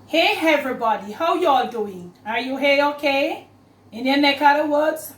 Hey everybody, how y'all doing? Are you hey okay? In your neck of the woods?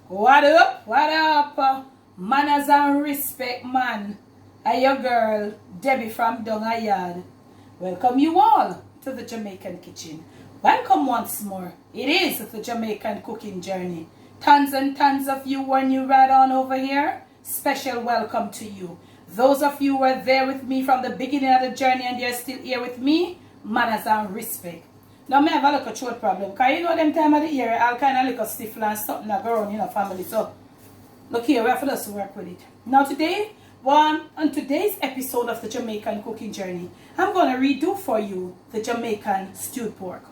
What up? What up? Manners and respect, man. I your girl, Debbie from Dunga Yard. Welcome you all to the Jamaican kitchen. Welcome once more. It is the Jamaican cooking journey. Tons and tons of you when you right on over here. Special welcome to you. Those of you who are there with me from the beginning of the journey and you're still here with me, manners and respect. Now, I have a little throat problem. Because you know them time of the year, I'll kind of look stiff and something that go on, family. So, look here, we have to just work with it. Now, today, on today's episode of the Jamaican cooking journey, I'm going to redo for you the Jamaican stewed pork.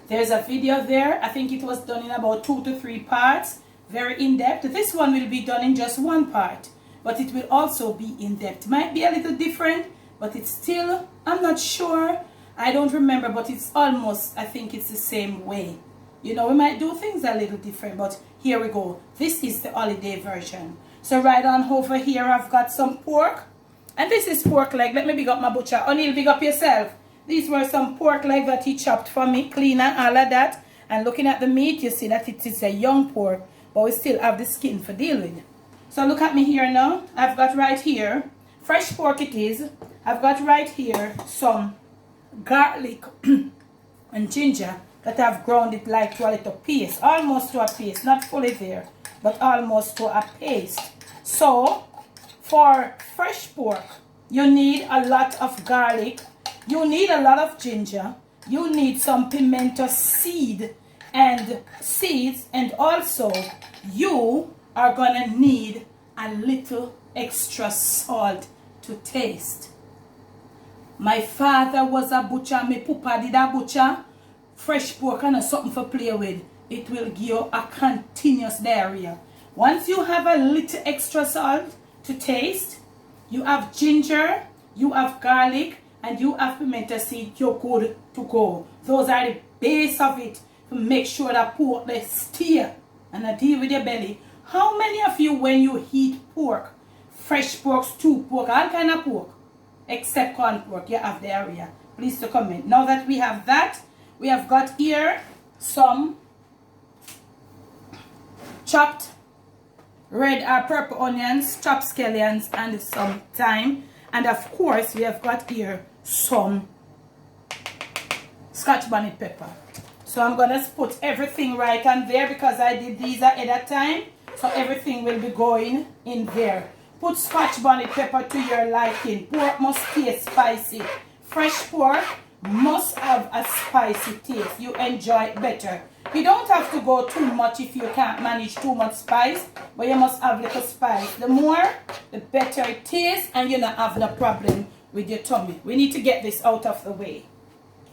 There's a video there. I think it was done in about 2 to 3 parts. Very in-depth. This one will be done in just one part. But it will also be in-depth. Might be a little different, but it's still, I'm not sure. I don't remember, but it's almost, I think it's the same way. You know, we might do things a little different, but here we go. This is the holiday version. So right on over here, I've got some pork. And this is pork leg. Let me big up my butcher. O'Neill, big up yourself. These were some pork leg that he chopped for me, clean and all of that. And looking at the meat, you see that it is a young pork, but we still have the skin for deal with. So look at me here now. I've got right here, fresh pork it is. I've got right here some garlic and ginger that I've ground it like to a little paste. Almost to a paste. Not fully there, but almost to a paste. So, for fresh pork, you need a lot of garlic. You need a lot of ginger. You need some pimento seeds, and also you are gonna need a little extra salt to taste. My father was a butcher, my papa did a butcher. Fresh pork and something for play with. It will give you a continuous diarrhea. Once you have a little extra salt to taste, you have ginger, you have garlic, and you have pimento seed, you're good to go. Those are the base of it to make sure that pork they steer and I deal with your belly. How many of you, when you heat pork, fresh pork, stewed pork, all kind of pork, except corn pork, you have diarrhea? Please to comment. Now that we have that, we have got here some chopped red or purple onions, chopped scallions, and some thyme. And of course, we have got here some Scotch bonnet pepper. So I'm going to put everything right on there because I did these ahead of time. So everything will be going in there. Put Scotch bonnet pepper to your liking. Pork must taste spicy. Fresh pork must have a spicy taste. You enjoy it better. You don't have to go too much if you can't manage too much spice, but you must have little spice. The more, the better it tastes, and you don't have no problem with your tummy. We need to get this out of the way.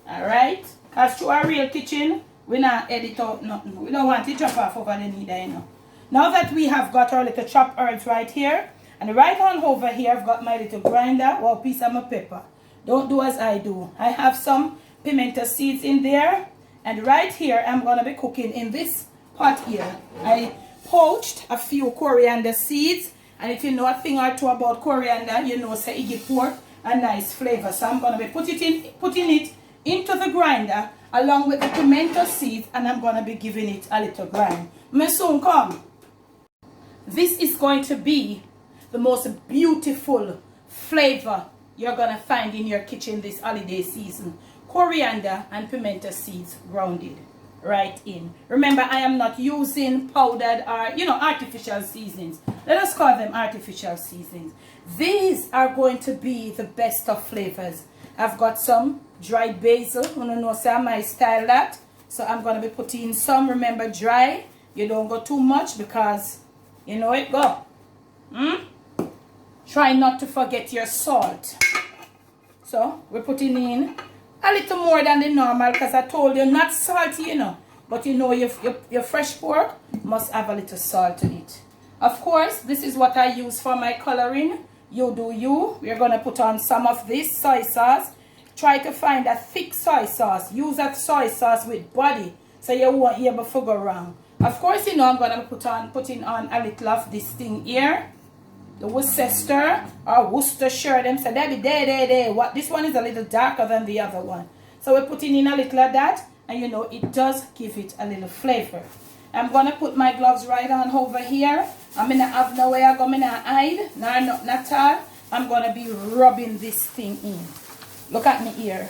Alright? Because to our real kitchen, we not edit out nothing. We don't want to drop off over the needle, you know. Now that we have got our little chopped herbs right here, and right on over here, I've got my little grinder or piece of my pepper. Don't do as I do. I have some pimento seeds in there. And right here, I'm going to be cooking in this pot here. I poached a few coriander seeds. And if you know a thing or two about coriander, you know say it give pork a nice flavor. So I'm going to be putting it into the grinder along with the pimento seeds. And I'm going to be giving it a little grind. May soon come. This is going to be the most beautiful flavor you're going to find in your kitchen this holiday season. Coriander and pimento seeds grounded right in. Remember, I am not using powdered or, artificial seasonings. Let us call them artificial seasonings. These are going to be the best of flavors. I've got some dried basil. You know, say my style that. So I'm going to be putting some, remember, dry. You don't go too much because, you know it go. Try not to forget your salt. So we're putting in a little more than the normal because I told you not salty, you know. But you know your fresh pork must have a little salt in it. Of course, this is what I use for my coloring. You do you. We're going to put on some of this soy sauce. Try to find a thick soy sauce. Use that soy sauce with body so you won't be able to go wrong. Of course, you know I'm going to putting on a little of this thing here. the Worcester or Worcestershire. Them say that be there. What, this one is a little darker than the other one. So we're putting in a little of that, and you know it does give it a little flavor. I'm gonna put my gloves right on over here. I'm gonna have no way I'm gonna hide, not at all. I'm gonna be rubbing this thing in. Look at me here.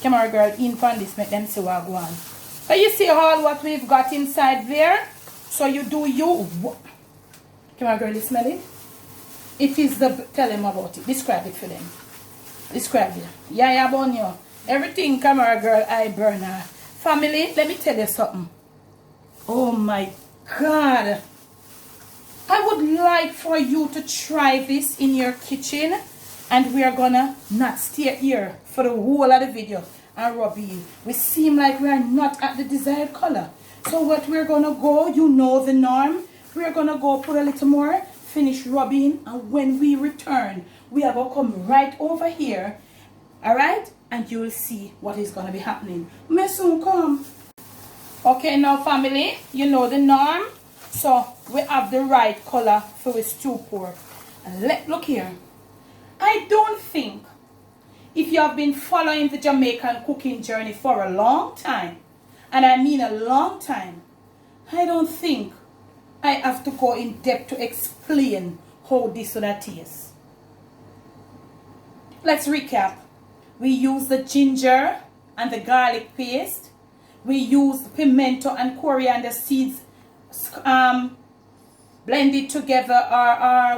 Camera girl, in from this, make them see what I go on. So you see all what we've got inside there. So you do you. Camera girl, you smell it? It is the, tell them about it. Describe it for them. Describe it. Yeah, bonyo. Everything, camera girl, I burn her. Family, let me tell you something. Oh my God. I would like for you to try this in your kitchen. And we are gonna not stay here for the whole of the video and rub in. We seem like we are not at the desired color. So what we're gonna go, you know the norm. We're gonna go put a little more, finish rubbing, and when we return, we are gonna come right over here. Alright? And you will see what is gonna be happening. May soon come. Okay, now family, you know the norm. So we have the right color for the stew pork. And look here. I don't think, if you have been following the Jamaican cooking journey for a long time, and I mean a long time, I don't think I have to go in depth to explain how this or that tastes. Let's recap. We use the ginger and the garlic paste. We use pimento and coriander seeds blend it together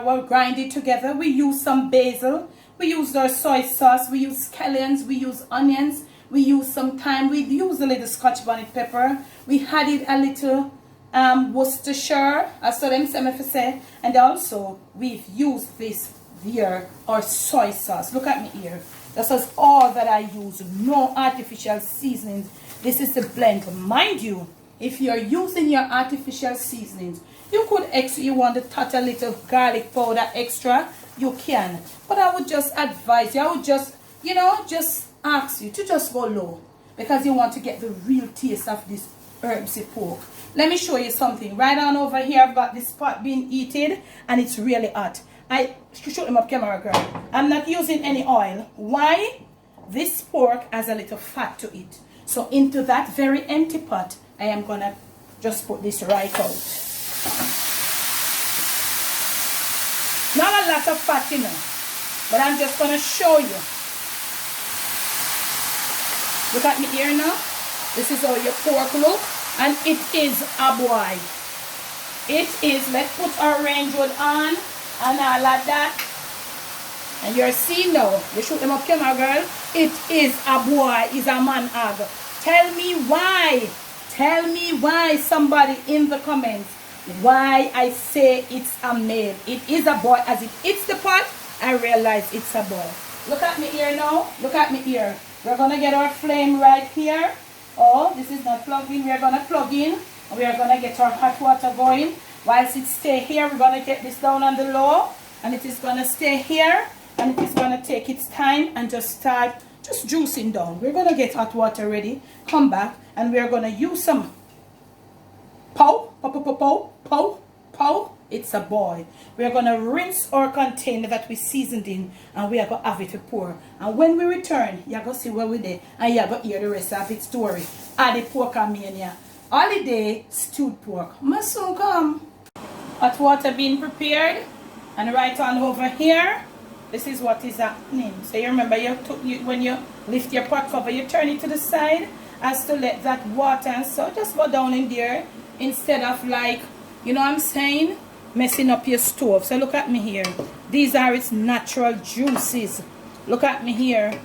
or grind it together. We use some basil. We use our soy sauce. We use scallions. We use onions. We use some thyme. We use a little Scotch bonnet pepper. We added a little Worcestershire, as so them say. And also we've used this here, our soy sauce. Look at me here. This is all that I use. No artificial seasonings. This is the blend. Mind you, if you're using your artificial seasonings, you could you want to touch a little garlic powder extra, you can. But I would just advise you, I would just, you know, just ask you to just go low. Because you want to get the real taste of this herbsy pork. Let me show you something. Right on over here, I've got this pot being heated and it's really hot. I shoot them up camera girl. I'm not using any oil. Why? This pork has a little fat to it. So into that very empty pot, I am gonna just put this right out. Not a lot of fat, you know, but I'm just gonna show you. Look at me here now. This is how your pork look, and it is a boy. It is. Let's put our range hood on and all of that. And you're seeing now. You shoot them up camera, girl. It is a boy. Is a man hog. Tell me why. Tell me why, somebody in the comments, why I say it's a male. It is a boy. As it hits the pot, I realize it's a boy. Look at me here now. Look at me here. We're going to get our flame right here. Oh, this is not plugged in. We're going to plug in. And we are going to get our hot water going. Whilst it stay here, we're going to get this down on the low. And it is going to stay here. And it is going to take its time and just start just juicing down. We're going to get hot water ready. Come back. And we're going to use some pow, pow, pow, pow, pow, pow. It's a boy. We're going to rinse our container that we seasoned in. And we are going to have it to pour. And when we return, you're going to see where we did. And you're going to hear the rest of its story. At the pork mania. Holiday stewed pork. Must soon come. Hot water being prepared. And right on over here. This is what is happening. So you remember when you lift your pot cover, you turn it to the side as to let that water and so just go down in there instead of, like, you know what I'm saying, messing up your stove. So look at me here. These are its natural juices. Look at me here.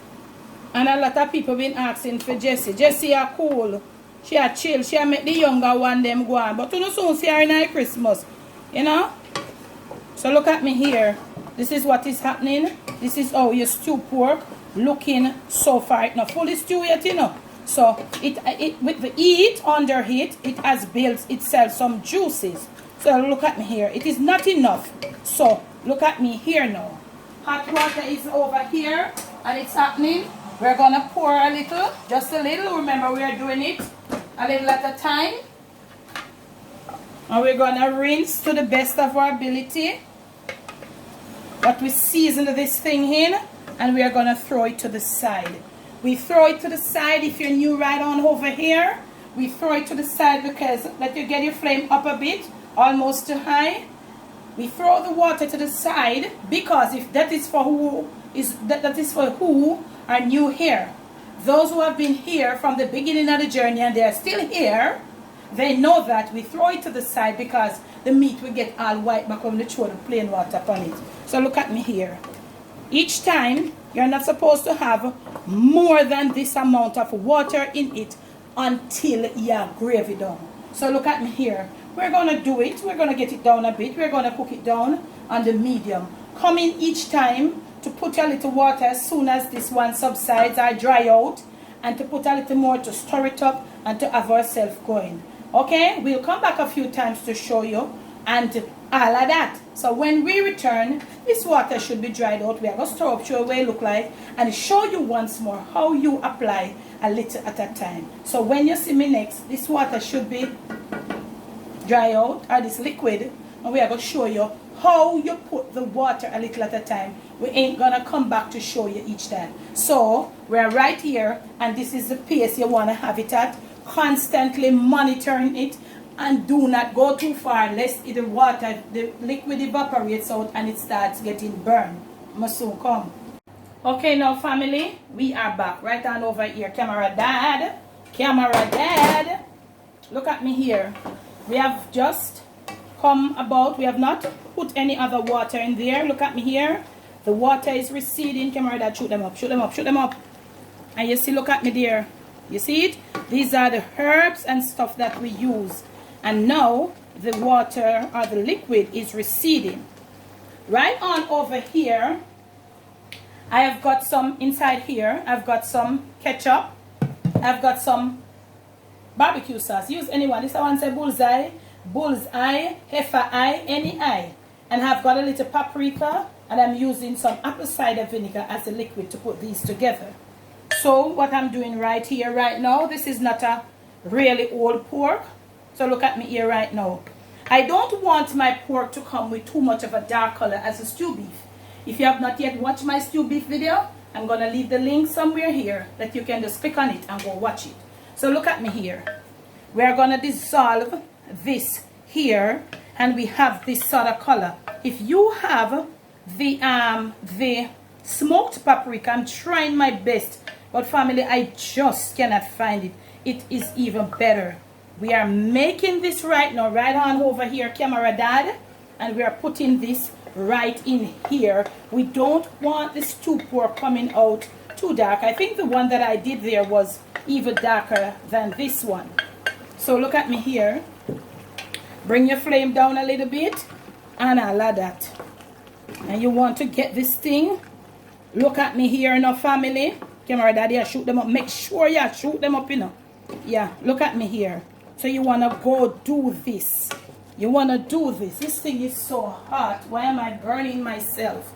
And a lot of people been asking for Jessie. Jessie are cool. She are chill. She are make the younger one them go on. But you know soon see her in Christmas. You know? So look at me here. This is what is happening. This is how your stew pork looking so far. It's not fully stew yet, you know. So it with the heat, under heat, it has built itself some juices. So look at me here. It is not enough. So look at me here now. Hot water is over here and it's happening. We're gonna pour a little, just a little. Remember, we are doing it a little at a time. And we're gonna rinse to the best of our ability. But we season this thing in, and we are going to throw it to the side. We throw it to the side. If you're new right on over here, we throw it to the side because let you get your flame up a bit, almost too high. We throw the water to the side because if that is for who are new here. Those who have been here from the beginning of the journey and they are still here, they know that we throw it to the side because the meat will get all white back when we throw the plain water upon it. So look at me here. Each time, you're not supposed to have more than this amount of water in it until your gravy done. So look at me here. We're going to do it. We're going to get it down a bit. We're going to cook it down on the medium. Come in each time to put a little water as soon as this one subsides or dry out, and to put a little more to stir it up and to have ourselves going. Okay, we'll come back a few times to show you and all of that. So when we return, this water should be dried out. We are going to stir up, show you what it look like, and show you once more how you apply a little at a time. So when you see me next, this water should be dry out, or this liquid, and we are going to show you how you put the water a little at a time. We ain't going to come back to show you each time. So we're right here, and this is the pace you want to have it at. Constantly monitoring it, and do not go too far lest the water, the liquid evaporates out and it starts getting burned. Must soon come. Okay, now family, we are back right on over here. Camera dad, look at me here. We have just come about, we have not put any other water in there. Look at me here. The water is receding. Camera dad, shoot them up, shoot them up, shoot them up. And you see, look at me there. You see it? These are the herbs and stuff that we use. And now the water or the liquid is receding. Right on over here, I have got some inside here. I've got some ketchup. I've got some barbecue sauce. Use anyone. This one say bullseye, heifer eye, any eye. And I've got a little paprika, and I'm using some apple cider vinegar as a liquid to put these together. So what I'm doing right here, right now, this is not a really old pork. So look at me here right now. I don't want my pork to come with too much of a dark color as a stew beef. If you have not yet watched my stew beef video, I'm going to leave the link somewhere here that you can just click on it and go watch it. So look at me here. We're going to dissolve this here, and we have this sort of color. If you have the smoked paprika, I'm trying my best, but family, I just cannot find it. It is even better. We are making this right now, right on over here, camera dad, and we are putting this right in here. We don't want the stew pork coming out too dark. I think the one that I did there was even darker than this one. So look at me here. Bring your flame down a little bit, and all of that. And you want to get this thing. Look at me here now, family. Camera daddy, shoot them up. Make sure you shoot them up, you know. Yeah, look at me here. So you want to go do this. You want to do this. This thing is so hot. Why am I burning myself?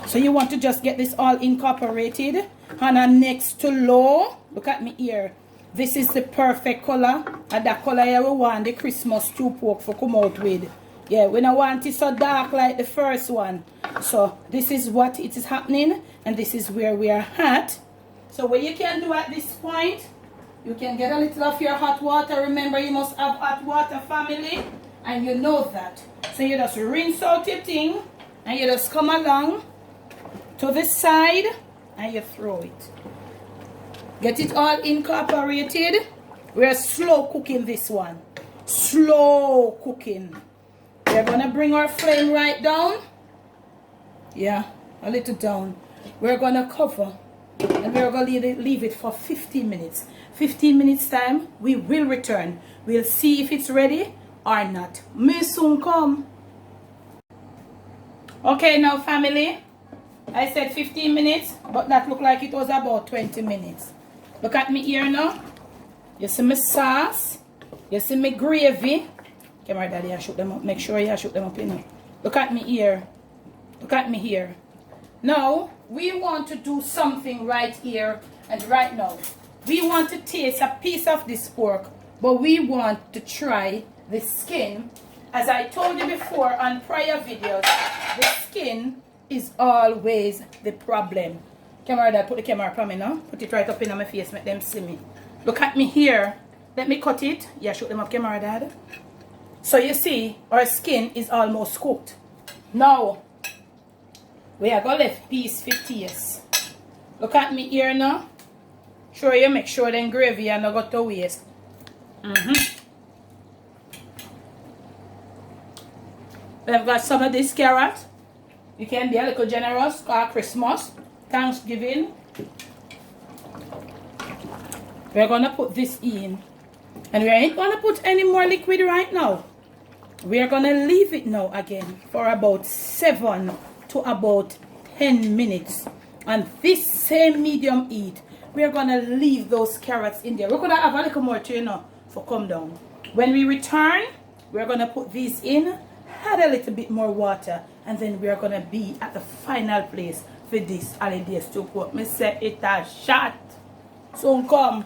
So you want to just get this all incorporated. And next to low. Look at me here. This is the perfect color. And that color here we want the Christmas stew pork for come out with. Yeah, we don't want it so dark like the first one. So this is what it is happening, and this is where we are at. So what you can do at this point, you can get a little of your hot water. Remember, you must have hot water, family, and you know that. So you just rinse out your thing, and you just come along to the side, and you throw it. Get it all incorporated. We're slow cooking this one. Slow cooking. We're going to bring our flame right down. Yeah, a little down. We're going to cover, and we're going to leave it for 15 minutes. 15 minutes time, we will return. We'll see if it's ready or not. May soon come. Okay, now family, I said 15 minutes, but that looked like it was about 20 minutes. Look at me here now. You see my sauce. You see my gravy. Camera daddy, I shoot them up. Make sure you shoot them up, you know. Look at me here. Look at me here. Now, we want to do something right here and right now. We want to taste a piece of this pork, but we want to try the skin As I told you before on prior videos, the skin is always the problem. Camera dad, put the camera from me now. Put it right up in my face, make them see me. Look at me here. Let me cut it. Yeah, shoot them up, camera dad. So you see, our skin is almost cooked. Now, we are going to left piece for taste. Look at me here now. Sure you make sure the gravy and not go to waste. We've got some of this carrot. You can be a little generous for Christmas, Thanksgiving. We're going to put this in. And we ain't going to put any more liquid right now. We are going to leave it now again for about 7 to about 10 minutes. And this same medium heat, we are going to leave those carrots in there. We're going to have a little more to, you know, for come down. When we return, we're going to put these in, add a little bit more water, and then we are going to be at the final place for this holiday stew pork. Me say it a shot. So come.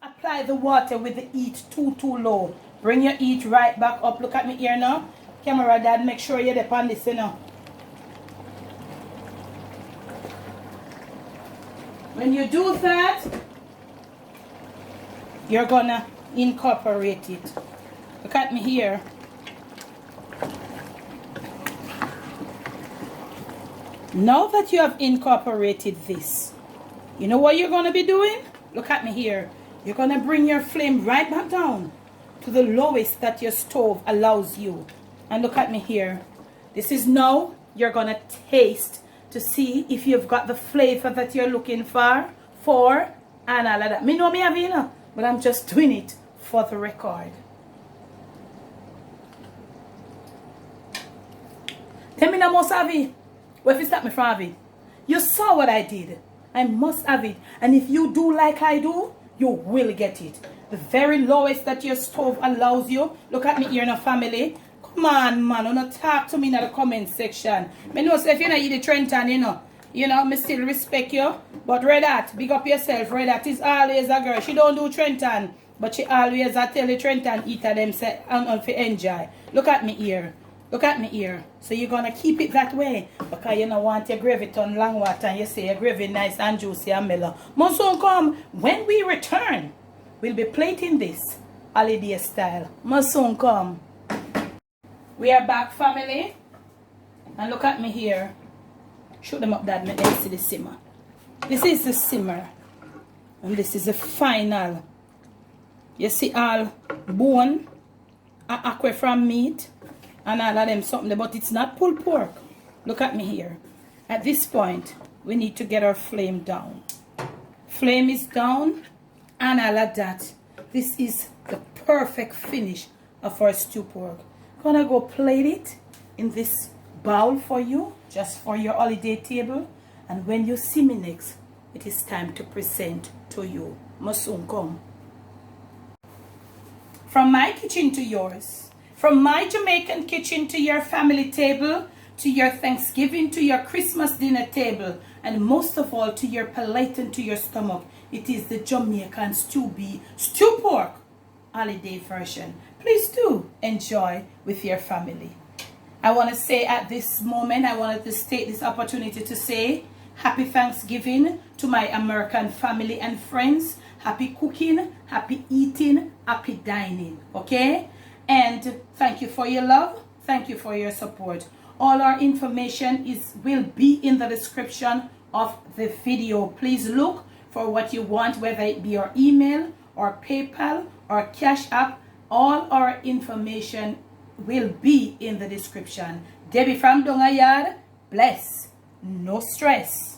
Apply the water with the heat too low. Bring your heat right back up. Look at me here now. Camera dad, make sure you're there on this, you know. When you do that, you're gonna incorporate it. Look at me here. Now that you have incorporated this, you know what you're gonna be doing? Look at me here. You're going to bring your flame right back down to the lowest that your stove allows you. And look at me here. This is now you're going to taste to see if you've got the flavor that you're looking for and all of that. Me know me have it, you know, but I'm just doing it for the record. Tell me now, must have it. What if you stop me from having it? You saw what I did. I must have it. And if you do like I do, you will get it. The very lowest that your stove allows you. Look at me here in a family. Come on, man. Don't talk to me in the comment section. I know if you don't eat the Trenton, you know, me still respect you. But Redat, big up yourself. Redat is always a girl. She don't do Trenton. But she always tell the Trenton eater them say, and for enjoy. Look at me here. Look at me here. So you're going to keep it that way. Because you don't want your gravy turn long water and you say your gravy nice and juicy and mellow. Must soon come. When we return, we'll be plating this holiday style. Must soon come. We are back, family. And look at me here. Shoot them up, Dad. Make them see the simmer. This is the simmer. And this is the final. You see all bone, aqua from meat. And all of them something, but it's not pulled pork. Look at me here. At this point, we need to get our flame down. Flame is down, and all of that. This is the perfect finish of our stew pork. Gonna go plate it in this bowl for you, just for your holiday table. And when you see me next, it is time to present to you. Must soon come. From my kitchen to yours. From my Jamaican kitchen to your family table, to your Thanksgiving, to your Christmas dinner table, and most of all to your palate and to your stomach, it is the Jamaican stew pork holiday version. Please do enjoy with your family. I want to say at this moment, I wanted to take this opportunity to say happy Thanksgiving to my American family and friends. Happy cooking, happy eating, happy dining. Okay? And thank you for your love. Thank you for your support. All our information will be in the description of the video. Please look for for what you want, whether it be your email or PayPal or Cash App. All our information will be in the description. Debbie from Dongayard, bless, no stress.